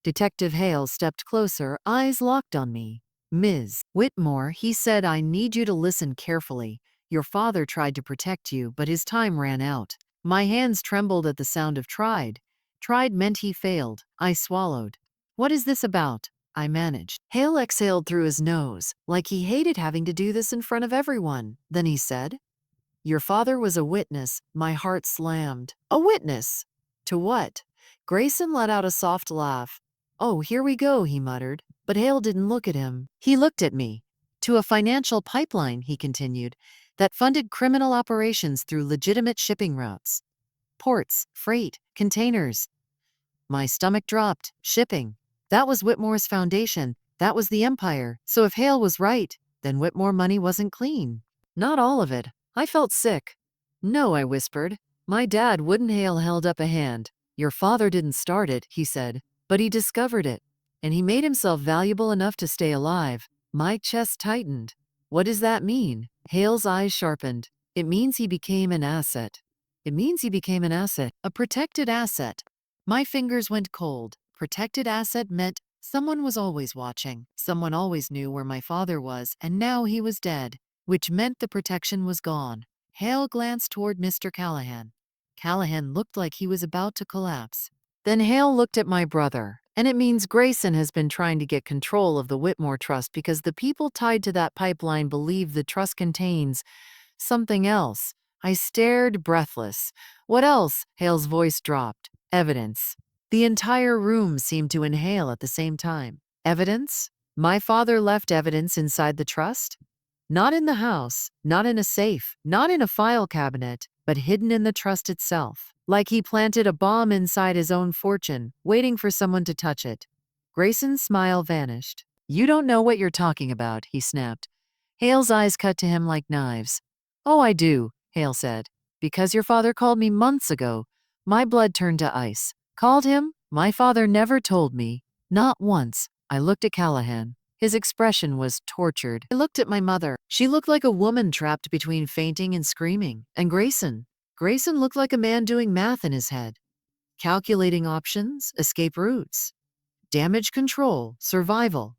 Detective Hale stepped closer, eyes locked on me. "Ms. Whitmore," he said, "I need you to listen carefully. Your father tried to protect you, but his time ran out." My hands trembled at the sound of tried. Tried meant he failed. I swallowed. "What is this about?" I managed. Hale exhaled through his nose, like he hated having to do this in front of everyone. Then he said, "Your father was a witness." My heart slammed. "A witness? To what?" Grayson let out a soft laugh. "Oh, here we go," he muttered. But Hale didn't look at him. He looked at me. "To a financial pipeline," he continued, "that funded criminal operations through legitimate shipping routes. Ports, freight, containers." My stomach dropped. Shipping. That was Whitmore's foundation. That was the empire. So if Hale was right, then Whitmore money wasn't clean. Not all of it. I felt sick. "No," I whispered. "My dad wouldn't." Hale held up a hand. "Your father didn't start it," he said, "but he discovered it. And he made himself valuable enough to stay alive." My chest tightened. "What does that mean?" Hale's eyes sharpened. "It means he became an asset. It means he became an asset. A protected asset." My fingers went cold. Protected asset meant someone was always watching. Someone always knew where my father was, and now he was dead, which meant the protection was gone. Hale glanced toward Mr. Callahan. Callahan looked like he was about to collapse. Then Hale looked at my brother. "And it means Grayson has been trying to get control of the Whitmore Trust because the people tied to that pipeline believe the trust contains something else." I stared, breathless. "What else?" Hale's voice dropped. "Evidence." The entire room seemed to inhale at the same time. "Evidence? My father left evidence inside the trust? Not in the house, not in a safe, not in a file cabinet, but hidden in the trust itself. Like he planted a bomb inside his own fortune, waiting for someone to touch it." Grayson's smile vanished. "You don't know what you're talking about," he snapped. Hale's eyes cut to him like knives. "Oh, I do," Hale said. "Because your father called me months ago." My blood turned to ice. "Called him? My father never told me. Not once." I looked at Callahan. His expression was tortured. I looked at my mother. She looked like a woman trapped between fainting and screaming. And Grayson. Grayson looked like a man doing math in his head. Calculating options, escape routes, damage control, survival.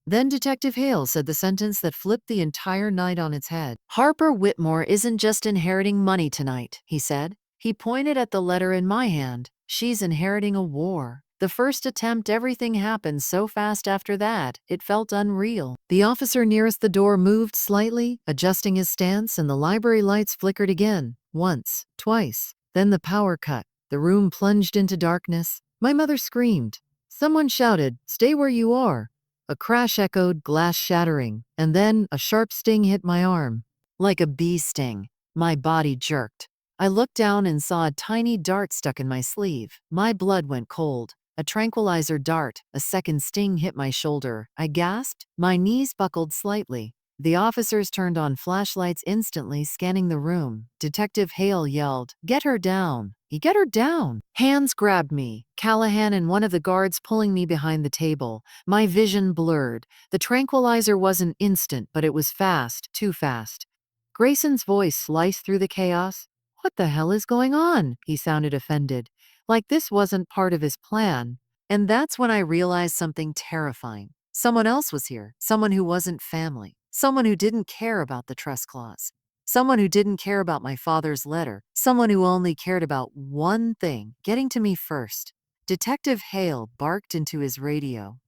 Then Detective Hale said the sentence that flipped the entire night on its head. "Harper Whitmore isn't just inheriting money tonight," he said. He pointed at the letter in my hand. "She's inheriting a war." The first attempt, everything happened so fast after that, it felt unreal. The officer nearest the door moved slightly, adjusting his stance, and the library lights flickered again. Once, twice. Then the power cut. The room plunged into darkness. My mother screamed. Someone shouted, "Stay where you are." A crash echoed, glass shattering, and then a sharp sting hit my arm. Like a bee sting. My body jerked. I looked down and saw a tiny dart stuck in my sleeve. My blood went cold. A tranquilizer dart, a second sting hit my shoulder. I gasped. My knees buckled slightly. The officers turned on flashlights instantly, scanning the room. Detective Hale yelled, "Get her down! Get her down!" Hands grabbed me, Callahan and one of the guards pulling me behind the table. My vision blurred. The tranquilizer wasn't instant, but it was fast, too fast. Grayson's voice sliced through the chaos. "What the hell is going on?" He sounded offended. Like this wasn't part of his plan. And that's when I realized something terrifying. Someone else was here. Someone who wasn't family. Someone who didn't care about the trust clause. Someone who didn't care about my father's letter. Someone who only cared about one thing, getting to me first. Detective Hale barked into his radio.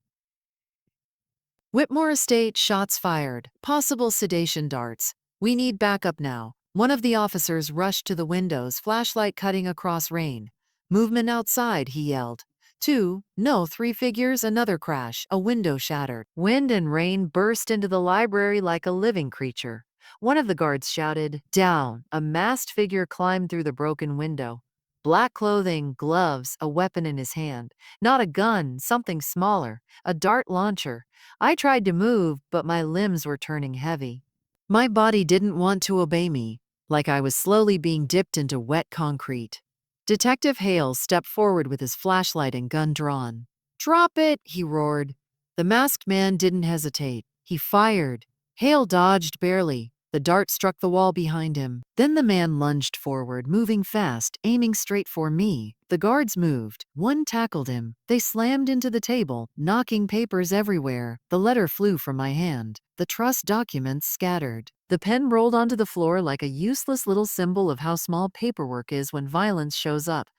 "Whitmore Estate, shots fired. Possible sedation darts. We need backup now." One of the officers rushed to the windows, flashlight cutting across rain. "Movement outside," he yelled. Two, no, three figures, another crash, a window shattered. Wind and rain burst into the library like a living creature. One of the guards shouted, "Down!" A masked figure climbed through the broken window. Black clothing, gloves, a weapon in his hand. Not a gun, something smaller, a dart launcher. I tried to move, but my limbs were turning heavy. My body didn't want to obey me, like I was slowly being dipped into wet concrete. Detective Hale stepped forward with his flashlight and gun drawn. "Drop it!" he roared. The masked man didn't hesitate. He fired. Hale dodged barely. The dart struck the wall behind him. Then the man lunged forward, moving fast, aiming straight for me. The guards moved. One tackled him. They slammed into the table, knocking papers everywhere. The letter flew from my hand. The trust documents scattered. The pen rolled onto the floor like a useless little symbol of how small paperwork is when violence shows up.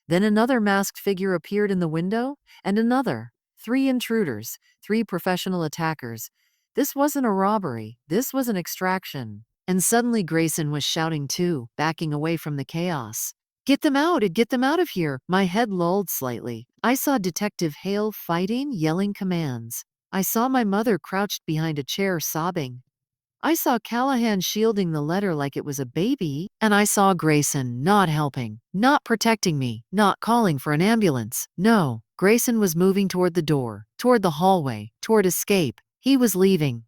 Then another masked figure appeared in the window, and another. Three intruders, three professional attackers. This wasn't a robbery. This was an extraction. And suddenly Grayson was shouting too, backing away from the chaos. "Get them out! Get them out of here!" My head lulled slightly. I saw Detective Hale fighting, yelling commands. I saw my mother crouched behind a chair sobbing. I saw Callahan shielding the letter like it was a baby, and I saw Grayson not helping, not protecting me, not calling for an ambulance. No, Grayson was moving toward the door, toward the hallway, toward escape. He was leaving.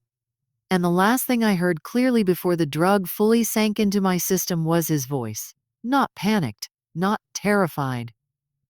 And the last thing I heard clearly before the drug fully sank into my system was his voice. Not panicked, not terrified.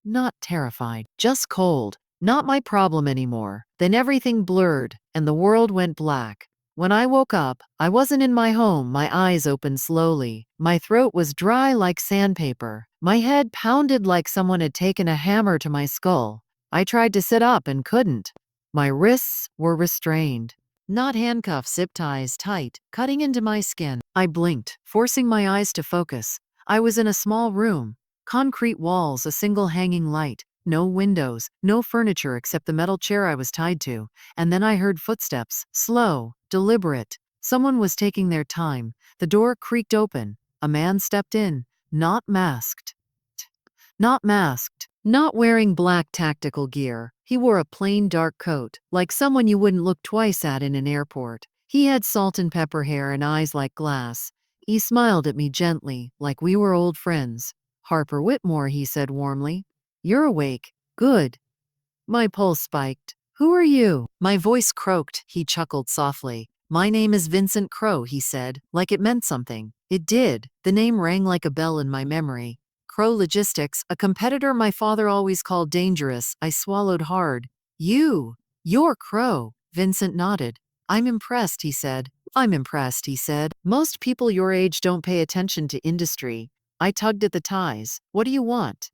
Not terrified, just cold. Not my problem anymore. Then everything blurred, and the world went black. When I woke up, I wasn't in my home. My eyes opened slowly. My throat was dry like sandpaper. My head pounded like someone had taken a hammer to my skull. I tried to sit up and couldn't. My wrists were restrained. Not handcuffs, zip ties, tight, cutting into my skin. I blinked, forcing my eyes to focus. I was in a small room. Concrete walls, a single hanging light. No windows, no furniture except the metal chair I was tied to. And then I heard footsteps, slow, deliberate. Someone was taking their time. The door creaked open. A man stepped in, not masked. Not masked. Not wearing black tactical gear. He wore a plain dark coat, like someone you wouldn't look twice at in an airport. He had salt and pepper hair and eyes like glass. He smiled at me gently, like we were old friends. "Harper Whitmore," he said warmly. "You're awake. Good." My pulse spiked. "Who are you?" My voice croaked. He chuckled softly. "My name is Vincent Crow," he said, like it meant something. It did. The name rang like a bell in my memory. Crow Logistics, a competitor my father always called dangerous. I swallowed hard. You're Crow." Vincent nodded. "I'm impressed," he said. "I'm impressed," he said. "Most people your age don't pay attention to industry." I tugged at the ties. "What do you want?"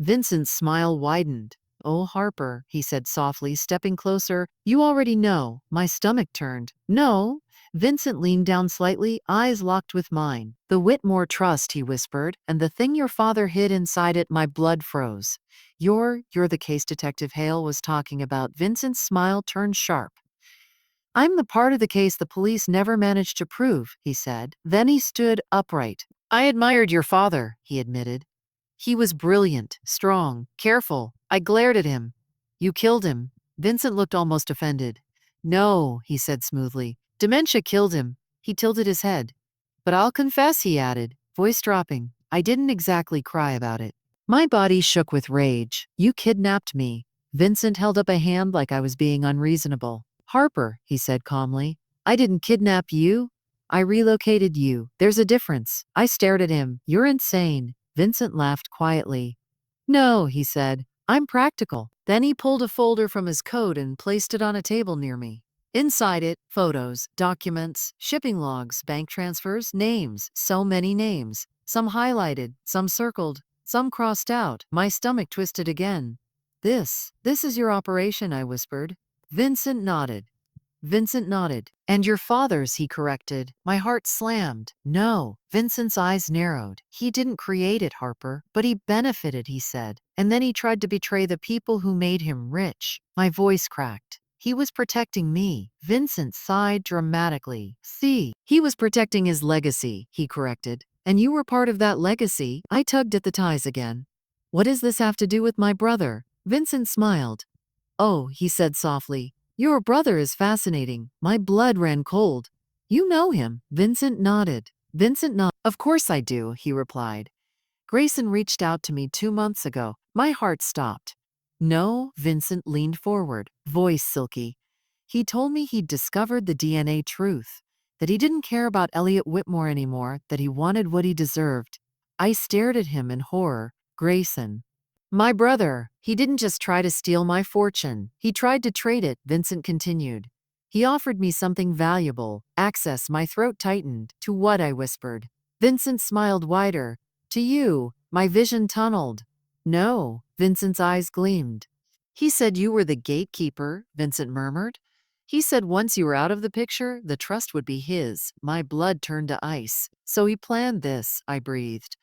Vincent's smile widened. "Oh, Harper," he said softly, stepping closer. "You already know." My stomach turned. "No." Vincent leaned down slightly, eyes locked with mine. "The Whitmore Trust," he whispered, "and the thing your father hid inside it." My blood froze. You're the case Detective Hale was talking about." Vincent's smile turned sharp. "I'm the part of the case the police never managed to prove," he said. Then he stood upright. "I admired your father," he admitted. "He was brilliant, strong, careful." I glared at him. "You killed him." Vincent looked almost offended. No, he said smoothly. Dementia killed him. He tilted his head. But I'll confess, he added, voice dropping, I didn't exactly cry about it. My body shook with rage. You kidnapped me. Vincent held up a hand like I was being unreasonable. Harper, he said calmly, I didn't kidnap you. I relocated you. There's a difference. I stared at him. You're insane. Vincent laughed quietly. No, he said. I'm practical. Then he pulled a folder from his coat and placed it on a table near me. Inside it, photos, documents, shipping logs, bank transfers, names, so many names. Some highlighted, some circled, some crossed out. My stomach twisted again. This is your operation, I whispered. Vincent nodded. Vincent nodded. And your father's, he corrected. My heart slammed. No. Vincent's eyes narrowed. He didn't create it, Harper, but he benefited, he said. And then he tried to betray the people who made him rich. My voice cracked. He was protecting me. Vincent sighed dramatically. See, he was protecting his legacy, he corrected. And you were part of that legacy. I tugged at the ties again. What does this have to do with my brother? Vincent smiled. Oh, he said softly. Your brother is fascinating. My blood ran cold. You know him. Vincent nodded. Of course I do, he replied. Grayson reached out to me 2 months ago. My heart stopped. No, Vincent leaned forward, voice silky. He told me he'd discovered the DNA truth, that he didn't care about Elliot Whitmore anymore, that he wanted what he deserved. I stared at him in horror. Grayson. My brother, he didn't just try to steal my fortune. He tried to trade it, Vincent continued. He offered me something valuable, access. My throat tightened. To what? I whispered. Vincent smiled wider. To you. My vision tunneled. No, Vincent's eyes gleamed. He said you were the gatekeeper, Vincent murmured. He said once you were out of the picture, the trust would be his. My blood turned to ice. So he planned this, I breathed.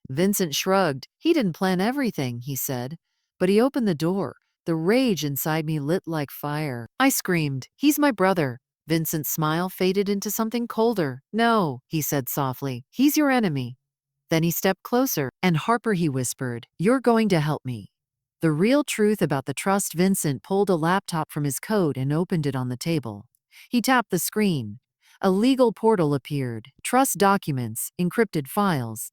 Vincent shrugged. He didn't plan everything, he said. But he opened the door. The rage inside me lit like fire. I screamed, He's my brother. Vincent's smile faded into something colder. No, he said softly. He's your enemy. Then he stepped closer. And Harper, he whispered, you're going to help me. The real truth about the trust. Vincent pulled a laptop from his coat and opened it on the table. He tapped the screen. A legal portal appeared. Trust documents, encrypted files.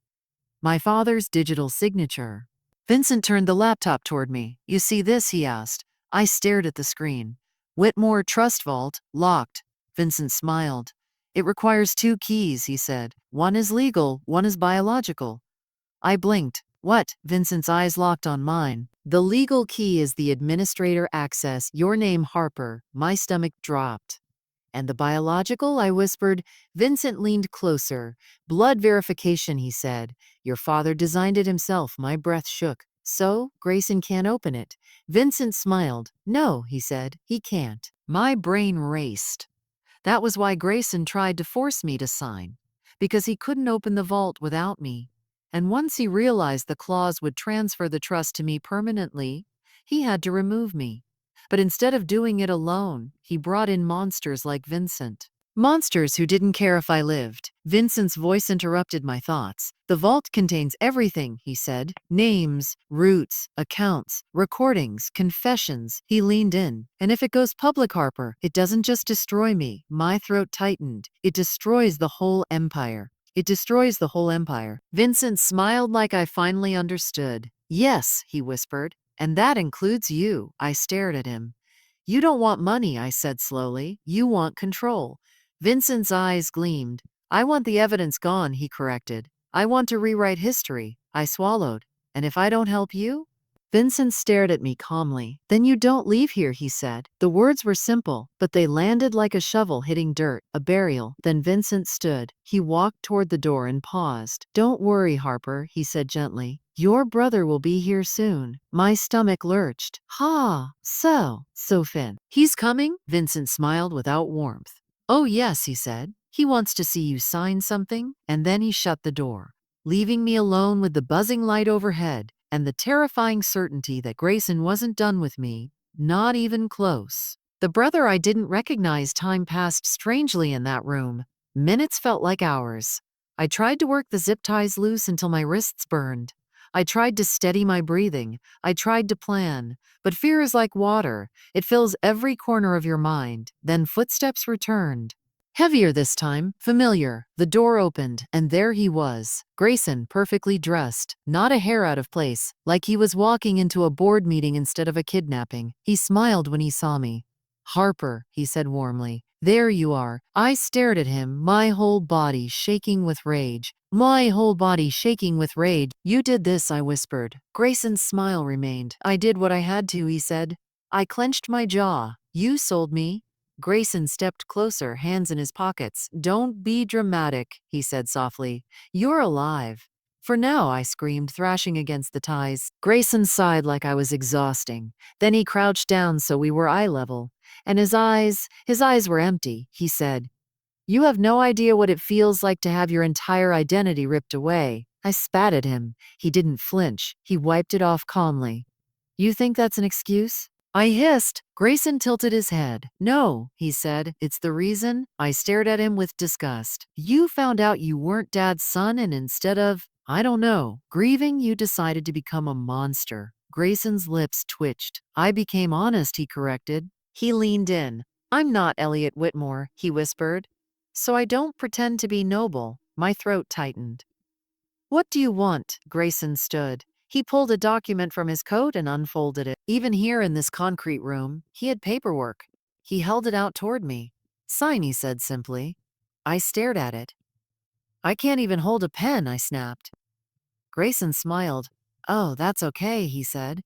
My father's digital signature. Vincent turned the laptop toward me. You see this? He asked. I stared at the screen. Whitmore Trust Vault, locked. Vincent smiled. It requires 2 keys, he said. One is legal, one is biological. I blinked. What? Vincent's eyes locked on mine. The legal key is the administrator access. Your name, Harper. My stomach dropped. And the biological? I whispered. Vincent leaned closer. Blood verification, he said. Your father designed it himself. My breath shook. So, Grayson can't open it. Vincent smiled. No, he said. He can't. My brain raced. That was why Grayson tried to force me to sign. Because he couldn't open the vault without me. And once he realized the clause would transfer the trust to me permanently, he had to remove me. But instead of doing it alone, he brought in monsters like Vincent. Monsters who didn't care if I lived. Vincent's voice interrupted my thoughts. The vault contains everything, he said. Names, roots, accounts, recordings, confessions. He leaned in. And if it goes public, Harper, it doesn't just destroy me. My throat tightened. It destroys the whole empire. It destroys the whole empire. Vincent smiled like I finally understood. Yes, he whispered. And that includes you. I stared at him. You don't want money, I said slowly. You want control. Vincent's eyes gleamed. I want the evidence gone, he corrected. I want to rewrite history. I swallowed. And if I don't help you? Vincent stared at me calmly. Then you don't leave here, he said. The words were simple, but they landed like a shovel hitting dirt, a burial. Then Vincent stood. He walked toward the door and paused. Don't worry, Harper, he said gently. Your brother will be here soon. My stomach lurched. Ha! So Finn. He's coming? Vincent smiled without warmth. Oh yes, he said. He wants to see you sign something. And then he shut the door, leaving me alone with the buzzing light overhead and the terrifying certainty that Grayson wasn't done with me, not even close. The brother I didn't recognize. Time passed strangely in that room. Minutes felt like hours. I tried to work the zip ties loose until my wrists burned. I tried to steady my breathing. I tried to plan. But fear is like water. It fills every corner of your mind. Then footsteps returned. Heavier this time, familiar. The door opened, and there he was. Grayson, perfectly dressed, not a hair out of place, like he was walking into a board meeting instead of a kidnapping. He smiled when he saw me. "Harper," he said warmly. "There you are." I stared at him, my whole body shaking with rage. My whole body shaking with rage. "You did this," I whispered. Grayson's smile remained. "I did what I had to," he said. I clenched my jaw. "You sold me?" Grayson stepped closer, hands in his pockets. "Don't be dramatic," he said softly. "You're alive." "For now," I screamed, thrashing against the ties. Grayson sighed like I was exhausting. Then he crouched down so we were eye level. And his eyes were empty. He said, "You have no idea what it feels like to have your entire identity ripped away." I spat at him. He didn't flinch. He wiped it off calmly. "You think that's an excuse?" I hissed. Grayson tilted his head. "No," he said. "It's the reason." I stared at him with disgust. "You found out you weren't Dad's son, and instead of, I don't know, grieving, you decided to become a monster." Grayson's lips twitched. "I became honest," he corrected. He leaned in. "I'm not Elliot Whitmore," he whispered. "So I don't pretend to be noble." My throat tightened. "What do you want?" Grayson stood. He pulled a document from his coat and unfolded it. Even here in this concrete room, he had paperwork. He held it out toward me. "Sign," he said simply. I stared at it. "I can't even hold a pen," I snapped. Grayson smiled. "Oh, that's okay," he said.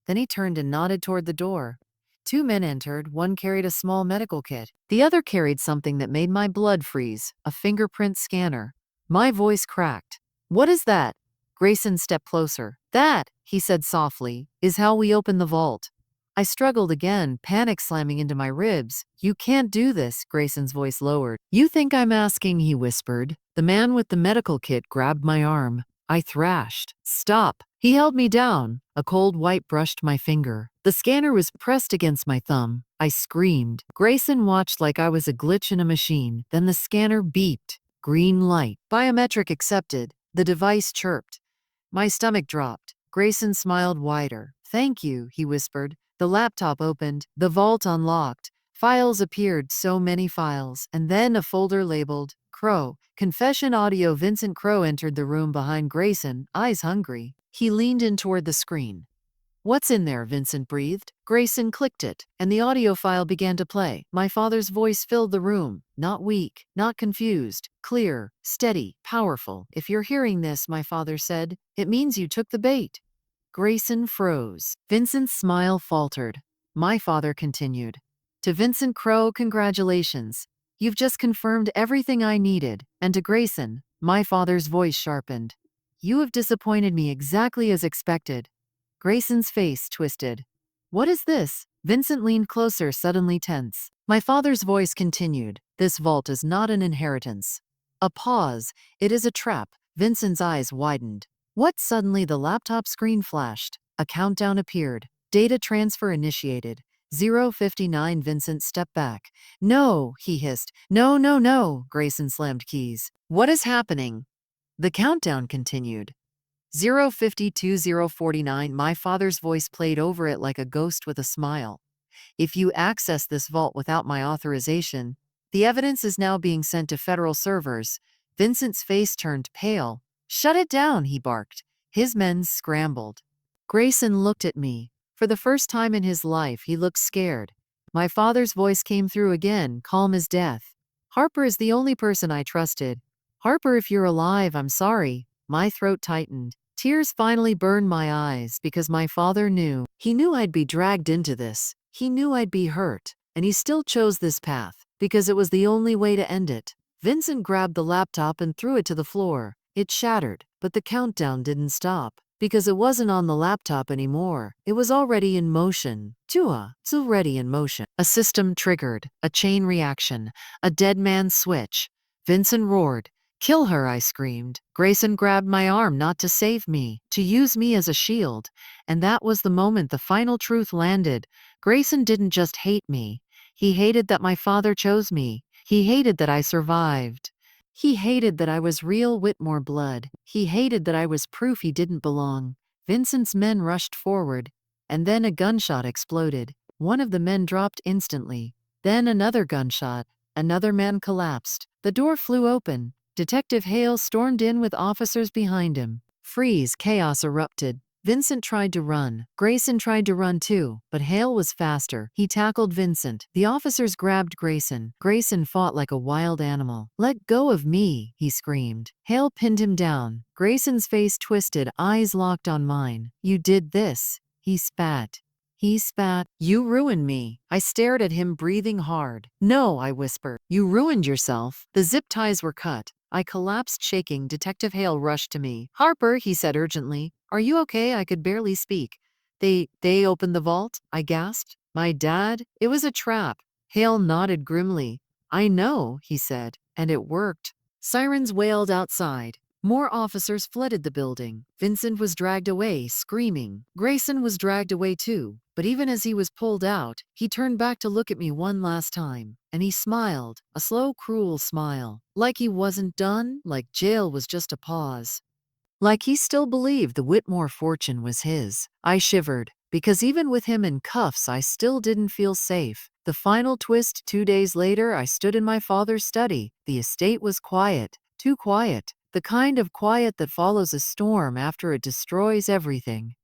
Then he turned and nodded toward the door. Two men entered. One carried a small medical kit. The other carried something that made my blood freeze, a fingerprint scanner. My voice cracked. "What is that?" Grayson stepped closer. "That," he said softly, "is how we open the vault." I struggled again, panic slamming into my ribs. "You can't do this," Grayson's voice lowered. "You think I'm asking," he whispered. The man with the medical kit grabbed my arm. I thrashed. "Stop." He held me down. A cold wipe brushed my finger. The scanner was pressed against my thumb. I screamed. Grayson watched like I was a glitch in a machine. Then the scanner beeped. Green light. Biometric accepted. The device chirped. My stomach dropped. Grayson smiled wider. "Thank you," he whispered. The laptop opened. The vault unlocked. Files appeared, so many files, and then a folder labeled Crow. Confession audio. Vincent Crow entered the room behind Grayson, eyes hungry. He leaned in toward the screen. "What's in there?" Vincent breathed. Grayson clicked it, and the audio file began to play. My father's voice filled the room. Not weak, not confused. Clear, steady, powerful. "If you're hearing this," my father said, "it means you took the bait." Grayson froze. Vincent's smile faltered. My father continued. "To Vincent Crow, congratulations. You've just confirmed everything I needed." And to Grayson, my father's voice sharpened. "You have disappointed me exactly as expected." Grayson's face twisted. "What is this?" Vincent leaned closer, suddenly tense. My father's voice continued. "This vault is not an inheritance." A pause. "It is a trap." Vincent's eyes widened. What? Suddenly the laptop screen flashed. A countdown appeared. Data transfer initiated. 0:59. Vincent stepped back. "No," he hissed. "No, no, no." Grayson slammed keys. "What is happening?" The countdown continued. 0:52. 0:49. My father's voice played over it like a ghost with a smile. "If you access this vault without my authorization, the evidence is now being sent to federal servers." Vincent's face turned pale. "Shut it down," he barked. His men scrambled. Grayson looked at me. For the first time in his life, he looked scared. My father's voice came through again, calm as death. "Harper is the only person I trusted. Harper, if you're alive, I'm sorry." My throat tightened. Tears finally burned my eyes because my father knew. He knew I'd be dragged into this. He knew I'd be hurt. And he still chose this path because it was the only way to end it. Vincent grabbed the laptop and threw it to the floor. It shattered, but the countdown didn't stop. Because it wasn't on the laptop anymore. It was already in motion. It's already in motion. A system triggered. A chain reaction. A dead man's switch. Vincent roared. "Kill her," I screamed. Grayson grabbed my arm, not to save me, to use me as a shield. And that was the moment the final truth landed. Grayson didn't just hate me. He hated that my father chose me. He hated that I survived. He hated that I was real Whitmore blood. He hated that I was proof he didn't belong. Vincent's men rushed forward, and then a gunshot exploded. One of the men dropped instantly. Then another gunshot. Another man collapsed. The door flew open. Detective Hale stormed in with officers behind him. Freeze, chaos erupted. Vincent tried to run. Grayson tried to run too, but Hale was faster. He tackled Vincent. The officers grabbed Grayson. Grayson fought like a wild animal. "Let go of me," he screamed. Hale pinned him down. Grayson's face twisted, eyes locked on mine. "You did this." He spat. He spat. "You ruined me." I stared at him, breathing hard. "No," I whispered. "You ruined yourself." The zip ties were cut. I collapsed shaking. Detective Hale rushed to me. "Harper," he said urgently. "Are you okay?" I could barely speak. They opened the vault?" I gasped. "My dad? It was a trap." Hale nodded grimly. "I know," he said, "and it worked." Sirens wailed outside. More officers flooded the building. Vincent was dragged away, screaming. Grayson was dragged away too. But even as he was pulled out, he turned back to look at me one last time. And he smiled, a slow, cruel smile. Like he wasn't done, like jail was just a pause. Like he still believed the Whitmore fortune was his. I shivered, because even with him in cuffs, I still didn't feel safe. The final twist: 2 days later, I stood in my father's study. The estate was quiet, too quiet. The kind of quiet that follows a storm after it destroys everything.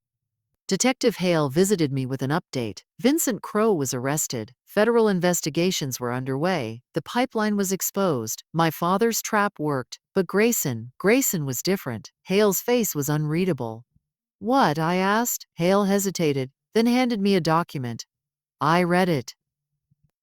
Detective Hale visited me with an update. Vincent Crowe was arrested. Federal investigations were underway. The pipeline was exposed. My father's trap worked. But Grayson was different. Hale's face was unreadable. "What?" I asked. Hale hesitated, then handed me a document. I read it,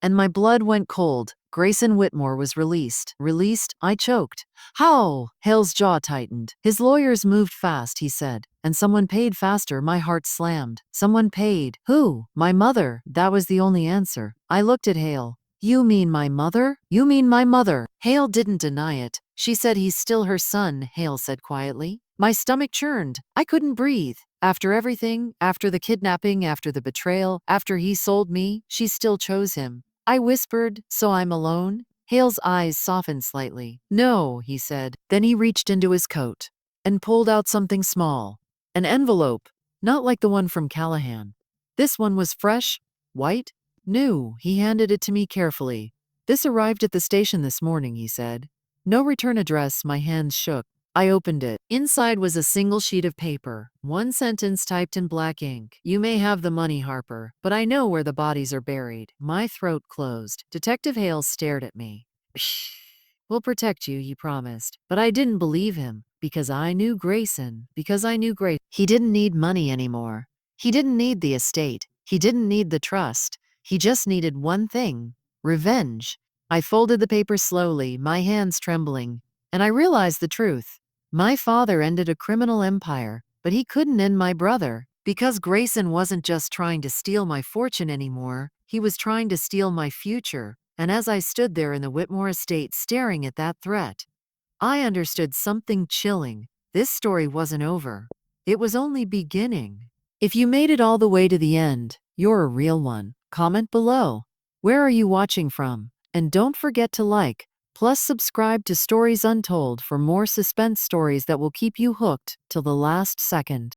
and my blood went cold. Grayson Whitmore was released. Released? I choked. "How?" Hale's jaw tightened. "His lawyers moved fast," he said. "And someone paid faster." My heart slammed. "Someone paid? Who?" "My mother." That was the only answer. I looked at Hale. "You mean my mother?" "You mean my mother." Hale didn't deny it. "She said he's still her son," Hale said quietly. My stomach churned. I couldn't breathe. After everything, after the kidnapping, after the betrayal, after he sold me, she still chose him. I whispered, "So I'm alone?" Hale's eyes softened slightly. "No," he said. Then he reached into his coat and pulled out something small. An envelope, not like the one from Callahan. This one was fresh, white, new. He handed it to me carefully. "This arrived at the station this morning," he said. "No return address." My hands shook. I opened it. Inside was a single sheet of paper. One sentence typed in black ink. "You may have the money, Harper, but I know where the bodies are buried." My throat closed. Detective Hale stared at me. "Shh. We'll protect you," he promised. But I didn't believe him, because I knew Grayson. He didn't need money anymore. He didn't need the estate. He didn't need the trust. He just needed one thing: revenge. I folded the paper slowly, my hands trembling, and I realized the truth. My father ended a criminal empire, but he couldn't end my brother. Because Grayson wasn't just trying to steal my fortune anymore, he was trying to steal my future. And as I stood there in the Whitmore estate staring at that threat, I understood something chilling. This story wasn't over. It was only beginning. If you made it all the way to the end, you're a real one. Comment below. Where are you watching from? And don't forget to like, plus subscribe to Stories Untold for more suspense stories that will keep you hooked till the last second.